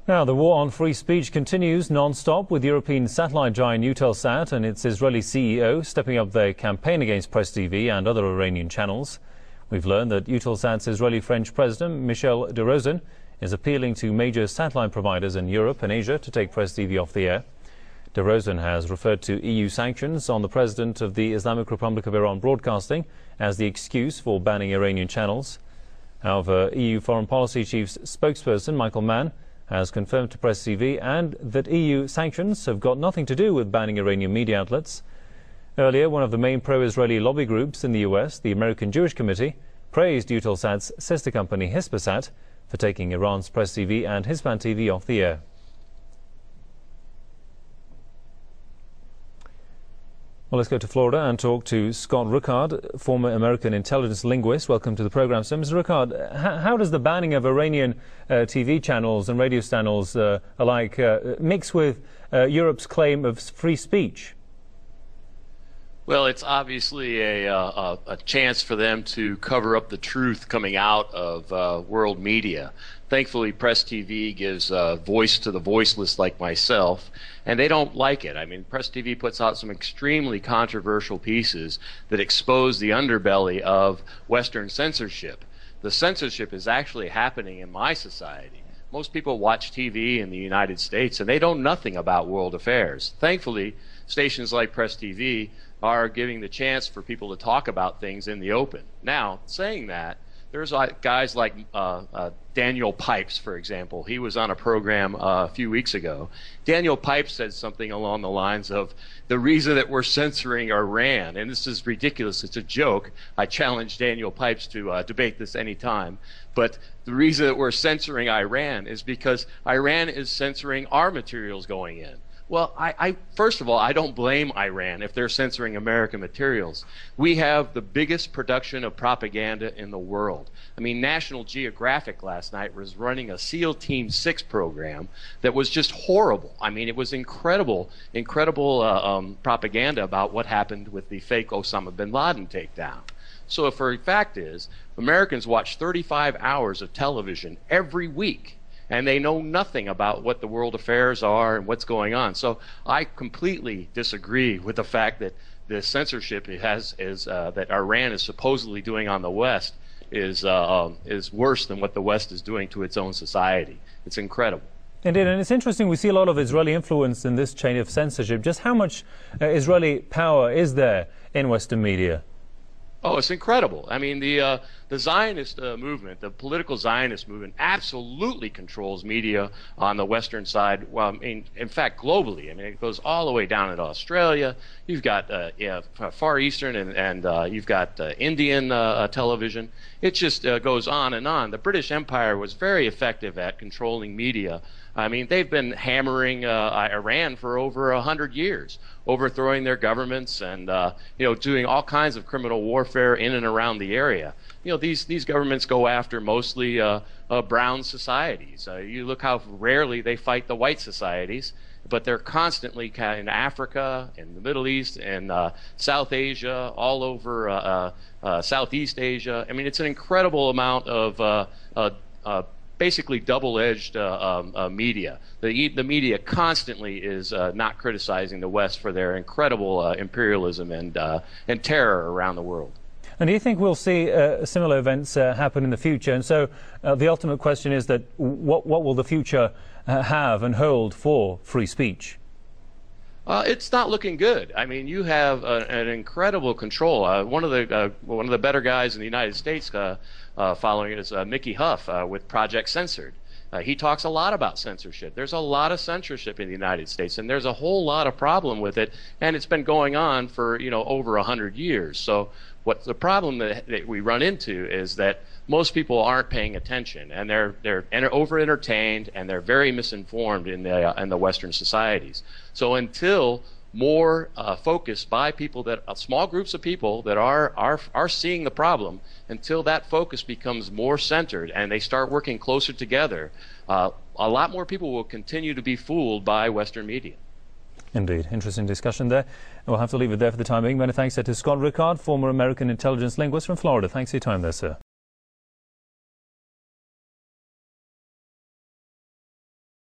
Now, the war on free speech continues non-stop, with European satellite giant Eutelsat and its Israeli CEO stepping up their campaign against Press TV and other Iranian channels. We've learned that Eutelsat's Israeli-French president, Michel de Rosen, is appealing to major satellite providers in Europe and Asia to take Press TV off the air. De Rosen has referred to EU sanctions on the president of the Islamic Republic of Iran Broadcasting as the excuse for banning Iranian channels. However, EU Foreign Policy Chief's spokesperson, Michael Mann, has confirmed to Press TV and that EU sanctions have got nothing to do with banning Iranian media outlets. Earlier, one of the main pro-Israeli lobby groups in the US, the American Jewish Committee, praised Eutelsat's sister company Hispasat for taking Iran's Press TV and Hispan TV off the air. Well, let's go to Florida and talk to Scott Ruckard, former American intelligence linguist. Welcome to the program. So, Mr. Ruckard, how does the banning of Iranian TV channels and radio channels alike mix with Europe's claim of free speech? Well, it's obviously a chance for them to cover up the truth coming out of world media. Thankfully, Press TV gives voice to the voiceless like myself, and they don't like it. I mean, Press TV puts out some extremely controversial pieces that expose the underbelly of Western censorship. The censorship is actually happening in my society. Most people watch TV in the United States, and they know nothing about world affairs. Thankfully, stations like Press TV are giving the chance for people to talk about things in the open. Now, saying that, there's guys like Daniel Pipes, for example. He was on a program a few weeks ago. Daniel Pipes said something along the lines of, the reason that we're censoring Iran, and this is ridiculous, it's a joke. I challenge Daniel Pipes to debate this anytime. But the reason that we're censoring Iran is because Iran is censoring our materials going in. Well, first of all, I don't blame Iran if they're censoring American materials. We have the biggest production of propaganda in the world. I mean, National Geographic last night was running a SEAL Team 6 program that was just horrible. I mean, it was incredible propaganda about what happened with the fake Osama bin Laden takedown. So if a fact is, Americans watch 35 hours of television every week, and they know nothing about what the world affairs are and what's going on. So I completely disagree with the fact that the censorship that Iran is supposedly doing on the West is worse than what the West is doing to its own society. It's incredible. Indeed, and it's interesting, we see a lot of Israeli influence in this chain of censorship. Just how much Israeli power is there in Western media? Oh, it's incredible. I mean, the Zionist movement, the political Zionist movement, absolutely controls media on the Western side. Well, I mean, in fact, globally. I mean, it goes all the way down into Australia. You've got Far Eastern and you've got Indian television. It just goes on and on. The British Empire was very effective at controlling media. I mean, they've been hammering Iran for over 100 years, overthrowing their governments and doing all kinds of criminal warfare in and around the area. You know, these governments go after mostly brown societies. You look how rarely they fight the white societies, but they're constantly in Africa, in the Middle East, and South Asia, all over Southeast Asia. I mean, it's an incredible amount of basically double-edged media. The media constantly is not criticizing the West for their incredible imperialism and terror around the world. And do you think we'll see similar events happen in the future? And so the ultimate question is that what will the future have and hold for free speech? It's not looking good. I mean, you have an incredible control. One of the better guys in the United States following it is Mickey Huff with Project Censored. He talks a lot about censorship. There's a lot of censorship in the United States, and there's a whole lot of problem with it, and it's been going on for over 100 years. So what the problem that we run into is that most people aren't paying attention, and they're over-entertained, and they're very misinformed in the Western societies. So until more focus by people small groups of people that are seeing the problem, until that focus becomes more centered and they start working closer together, a lot more people will continue to be fooled by Western media. Indeed. Interesting discussion there. We'll have to leave it there for the time being. Many thanks to Scott Ruckard, former American intelligence linguist from Florida. Thanks for your time there, sir.